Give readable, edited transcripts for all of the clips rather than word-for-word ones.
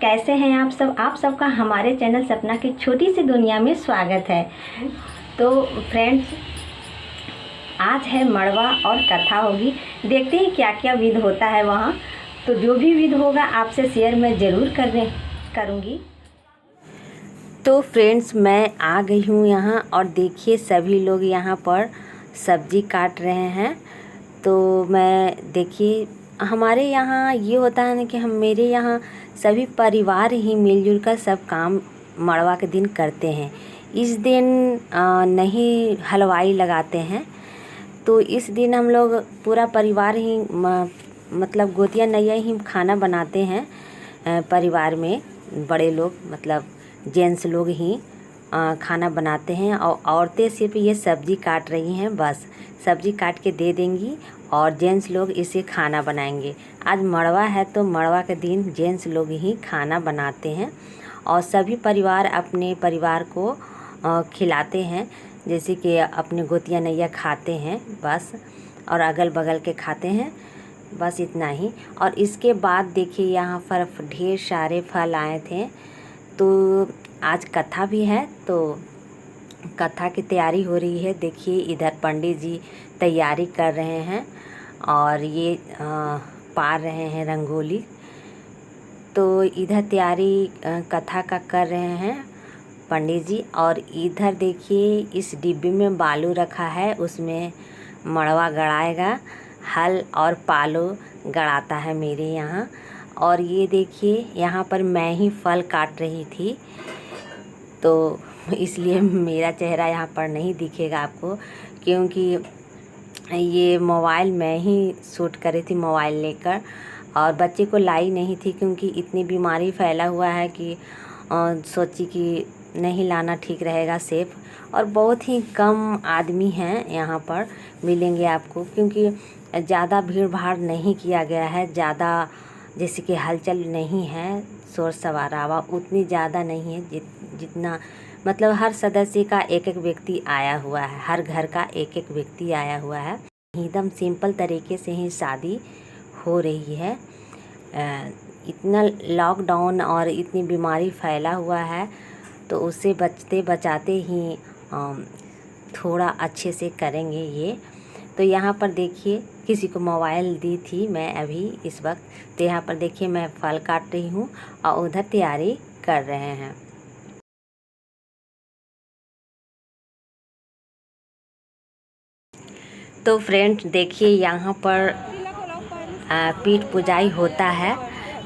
कैसे हैं आप सबका हमारे चैनल सपना की छोटी सी दुनिया में स्वागत है। तो फ्रेंड्स, आज है मड़वा और कथा होगी। देखते हैं क्या क्या विध होता है वहाँ। तो जो भी विध होगा आपसे शेयर मैं ज़रूर करूँगी। तो फ्रेंड्स, मैं आ गई हूँ यहाँ और देखिए सभी लोग यहाँ पर सब्ज़ी काट रहे हैं। तो मैं देखिए हमारे यहाँ ये होता है ना कि मेरे यहाँ सभी परिवार ही मिलजुल कर सब काम मड़वा के दिन करते हैं। इस दिन नहीं हलवाई लगाते हैं। तो इस दिन हम लोग पूरा परिवार ही मतलब गोतिया नैया ही खाना बनाते हैं। परिवार में बड़े लोग मतलब जेंट्स लोग ही खाना बनाते हैं और औरतें सिर्फ ये सब्ज़ी काट रही हैं। बस सब्ज़ी काट के दे देंगी और जेंट्स लोग इसे खाना बनाएंगे। आज मड़वा है तो मड़वा के दिन जेंट्स लोग ही खाना बनाते हैं और सभी परिवार अपने परिवार को खिलाते हैं। जैसे कि अपने गोतिया नैया खाते हैं बस, और अगल बगल के खाते हैं, बस इतना ही। और इसके बाद देखिए यहाँ पर ढेर सारे फल आए थे। तो आज कथा भी है, तो कथा की तैयारी हो रही है। देखिए इधर पंडित जी तैयारी कर रहे हैं और ये पार रहे हैं रंगोली। तो इधर तैयारी कथा का कर रहे हैं पंडित जी। और इधर देखिए इस डिब्बे में बालू रखा है, उसमें मड़वा गड़ाएगा। हल और पालो गड़ाता है मेरे यहाँ। और ये देखिए यहाँ पर मैं ही फल काट रही थी, तो इसलिए मेरा चेहरा यहाँ पर नहीं दिखेगा आपको, क्योंकि ये मोबाइल मैं ही शूट करी थी मोबाइल लेकर। और बच्चे को लाई नहीं थी क्योंकि इतनी बीमारी फैला हुआ है कि सोची कि नहीं लाना ठीक रहेगा सेफ। और बहुत ही कम आदमी हैं यहाँ पर मिलेंगे आपको, क्योंकि ज़्यादा भीड़ भाड़ नहीं किया गया है। ज़्यादा जैसे कि हलचल नहीं है, शोर शराबा उतनी ज़्यादा नहीं है जितना मतलब हर सदस्य का एक एक व्यक्ति आया हुआ है, हर घर का एक एक व्यक्ति आया हुआ है। एकदम सिंपल तरीके से ही शादी हो रही है। इतना लॉकडाउन और इतनी बीमारी फैला हुआ है, तो उससे बचते बचाते ही थोड़ा अच्छे से करेंगे ये। तो यहाँ पर देखिए किसी को मोबाइल दी थी मैं अभी इस वक्त। तो यहाँ पर देखिए मैं फल काट रही हूँ और उधर तैयारी कर रहे हैं। तो फ्रेंड्स देखिए यहाँ पर पीठ पुजाई होता है।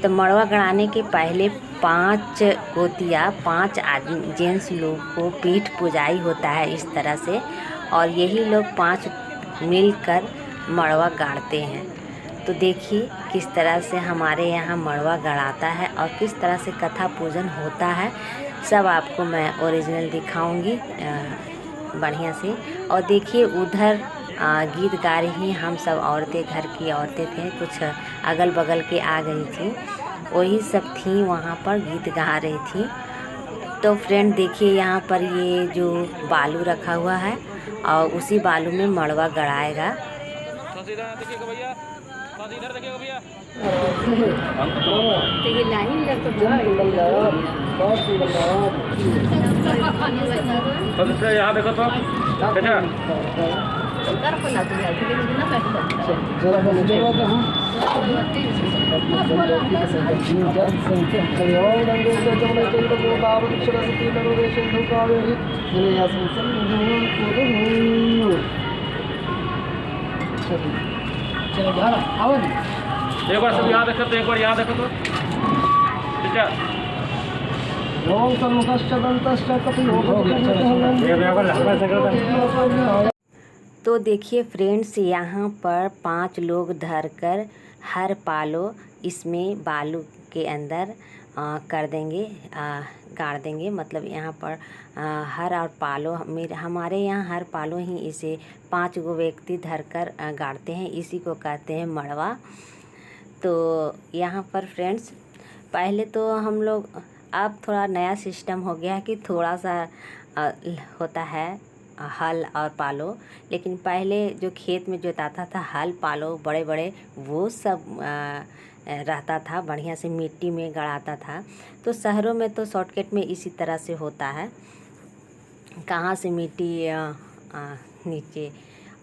तो मड़वा गड़ाने के पहले 5 गोतिया 5 आदमी जेंट्स लोग को पीठ पुजाई होता है इस तरह से। और यही लोग 5 मिलकर मड़वा गाड़ते हैं। तो देखिए किस तरह से हमारे यहाँ मड़वा गड़ाता है और किस तरह से कथा पूजन होता है, सब आपको मैं ओरिजिनल दिखाऊंगी बढ़िया से। और देखिए उधर गीत गा रही हम सब औरतें, घर की औरतें थे, कुछ अगल बगल के आ गई थी, वही सब थी वहाँ पर गीत गा रही थी। तो फ्रेंड देखिए यहाँ पर ये जो बालू रखा हुआ है और उसी बालू में मड़वा गड़ाएगा। तो ये लाइन यहाँ देखो तो एक बार सब यहाँ देखो तो, एक बार यहाँ देखो तो, ठीक है। तो देखिए फ्रेंड्स यहाँ पर 5 लोग धरकर हर पालो इसमें बालू के अंदर कर देंगे, गाड़ देंगे। मतलब यहाँ पर हर और पालो हमारे यहाँ हर पालो ही इसे 5 गो व्यक्ति धरकर गाड़ते हैं, इसी को कहते हैं मड़वा। तो यहाँ पर फ्रेंड्स पहले तो हम लोग, अब थोड़ा नया सिस्टम हो गया है कि थोड़ा सा होता है हल और पालो, लेकिन पहले जो खेत में जोताता था हल पालो बड़े बड़े वो सब रहता था, बढ़िया से मिट्टी में गड़ाता था। तो शहरों में तो शॉर्टकट में इसी तरह से होता है, कहाँ से मिट्टी नीचे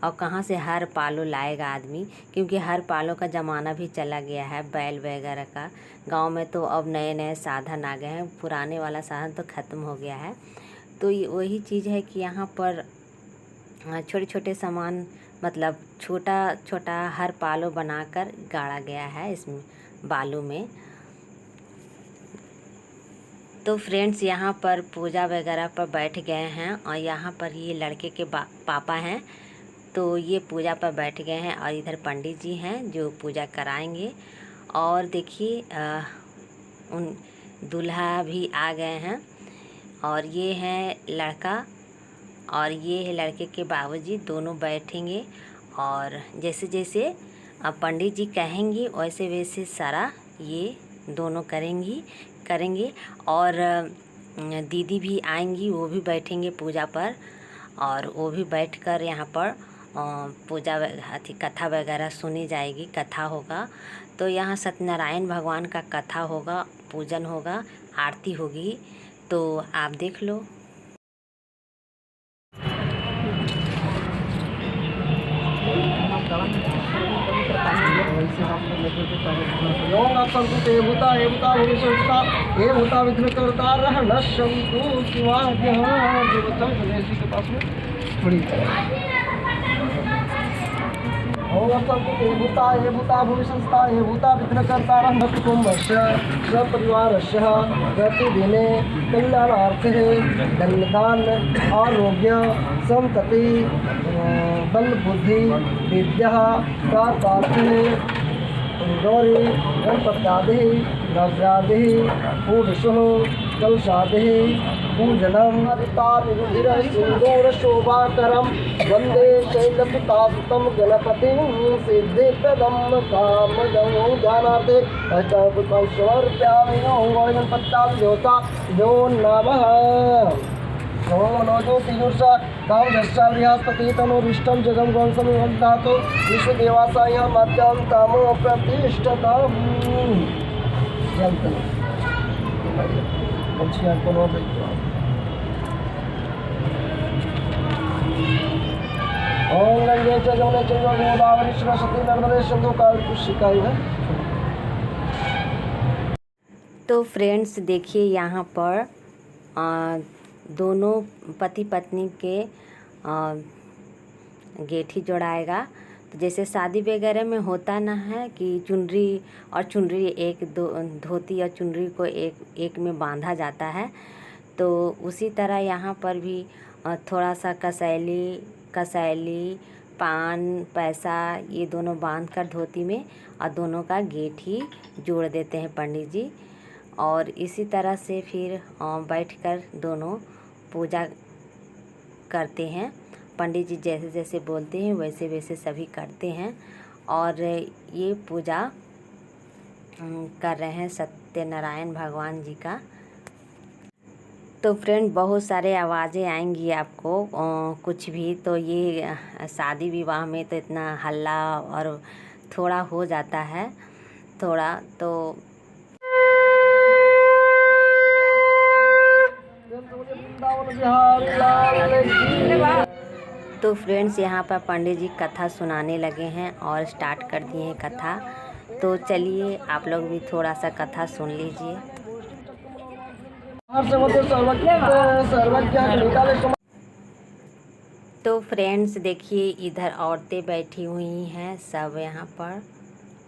और कहाँ से हर पालो लाएगा आदमी, क्योंकि हर पालों का ज़माना भी चला गया है, बैल वगैरह का। गांव में तो अब नए नए साधन आ गए हैं, पुराने वाला साधन तो ख़त्म हो गया है। तो ये वही चीज़ है कि यहाँ पर छोटे छोटे सामान, मतलब छोटा छोटा हर पालो बनाकर गाड़ा गया है इसमें बालू में। तो फ्रेंड्स यहाँ पर पूजा वगैरह पर बैठ गए हैं और यहाँ पर ये लड़के के पापा हैं, तो ये पूजा पर बैठ गए हैं और इधर पंडित जी हैं जो पूजा कराएंगे। और देखिए उन दूल्हा भी आ गए हैं और ये है लड़का और ये है लड़के के बाबूजी, दोनों बैठेंगे और जैसे जैसे पंडित जी कहेंगे वैसे वैसे सारा ये दोनों करेंगे। और दीदी भी आएंगी, वो भी बैठेंगे पूजा पर और वो भी बैठकर यहाँ पर पूजा कथा वगैरह सुनी जाएगी, कथा होगा। तो यहाँ सत्यनारायण भगवान का कथा होगा, पूजन होगा, आरती होगी, तो आप देख लो। ये भूता भूमि संस्था ये भूता विघ्नकर्तारं भक्तकुम्भस्य सपरिवारस्य प्रतिदिने कल्याणार्थे धनधान्य आरोग्य संतति बल बुद्धि विद्या प्राप्तार्थे गौरी गणपत्यादि नवरादि पूर्णशुः कलशादि पूजनम सिंदूरशोभाकरं वंदे शैलसुतासुतं गणपतिं सिद्धिप्रदं कामदं ध्यानार्थे अष्टपुष्पं समर्पयामि। ओं गणपत्याय ज्योता यो नमः। ओं नोजोतियुषा कामदश्चा बृहस्पति तनुरिष्टं जगं गौंसमिवं धातु विश्वदेवासाय मध्यं कामो प्रतिष्ठतम्। ओम गंगे च जमुने चैव गोदावरी सरस्वती नर्मदे सिंधु कावेरी। तो फ्रेंड्स देखिए यहाँ पर दोनों पति पत्नी के गेठी जोड़ाएगा। तो जैसे शादी वगैरह में होता ना है कि चुनरी और चुनरी एक दो, धोती और चुनरी को एक में बांधा जाता है, तो उसी तरह यहाँ पर भी थोड़ा सा कसैली पान पैसा ये दोनों बांधकर धोती में और दोनों का गेठी जोड़ देते हैं पंडित जी। और इसी तरह से फिर बैठकर दोनों पूजा करते हैं। पंडित जी जैसे जैसे बोलते हैं वैसे वैसे सभी करते हैं और ये पूजा कर रहे हैं सत्यनारायण भगवान जी का। तो फ्रेंड बहुत सारे आवाज़ें आएंगी आपको कुछ भी, तो ये शादी विवाह में तो इतना हल्ला और थोड़ा हो जाता है थोड़ा। तो फ्रेंड्स यहाँ पर पंडित जी कथा सुनाने लगे हैं और स्टार्ट कर दिए हैं कथा। तो चलिए आप लोग भी थोड़ा सा कथा सुन लीजिए। तो फ्रेंड्स देखिए इधर औरतें बैठी हुई हैं सब यहाँ पर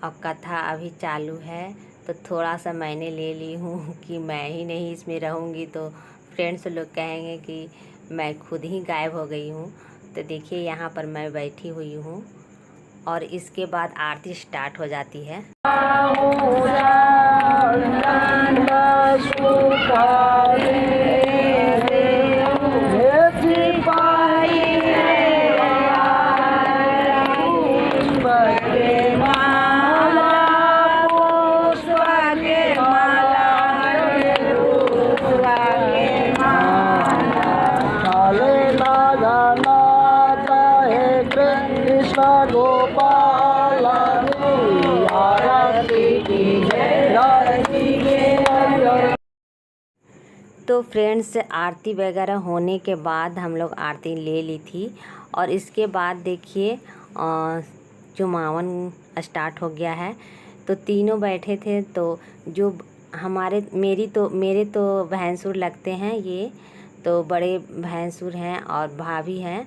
और कथा अभी चालू है। तो थोड़ा सा मैंने ले ली हूँ कि मैं ही नहीं इसमें रहूँगी तो फ्रेंड्स लोग कहेंगे कि मैं खुद ही गायब हो गई हूँ। तो देखिए यहाँ पर मैं बैठी हुई हूँ और इसके बाद आरती स्टार्ट हो जाती है। गोपाल आरती की तो फ्रेंड्स आरती वगैरह होने के बाद हम लोग आरती ले ली थी और इसके बाद देखिए चुमावन स्टार्ट हो गया है। तो तीनों बैठे थे, तो जो मेरे तो भैंसुर लगते हैं ये, तो बड़े भैंसुर हैं और भाभी हैं,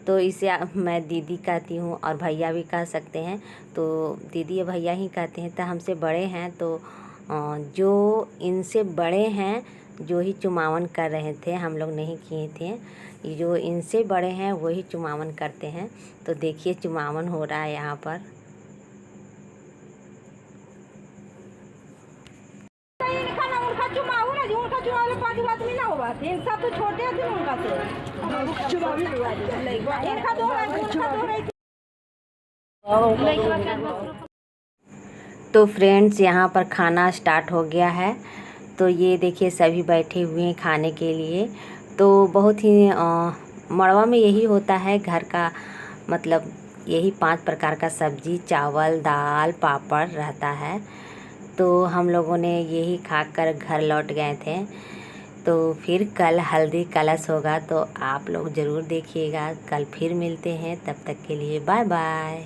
तो इसे मैं दीदी कहती हूँ और भैया भी कह सकते हैं। तो दीदी या भैया ही कहते हैं। तो हमसे बड़े हैं, तो जो इनसे बड़े हैं जो ही चुमावन कर रहे थे, हम लोग नहीं किए थे। जो इनसे बड़े हैं वही चुमावन करते हैं। तो देखिए चुमावन हो रहा है यहाँ पर। तो फ्रेंड्स यहाँ पर खाना स्टार्ट हो गया है। तो ये देखिए सभी बैठे हुए हैं खाने के लिए। तो बहुत ही मड़वा में यही होता है, घर का मतलब यही 5 प्रकार का सब्जी, चावल, दाल, पापड़ रहता है। तो हम लोगों ने यही खाकर घर लौट गए थे। तो फिर कल हल्दी कलश होगा, तो आप लोग ज़रूर देखिएगा। कल फिर मिलते हैं, तब तक के लिए बाय बाय।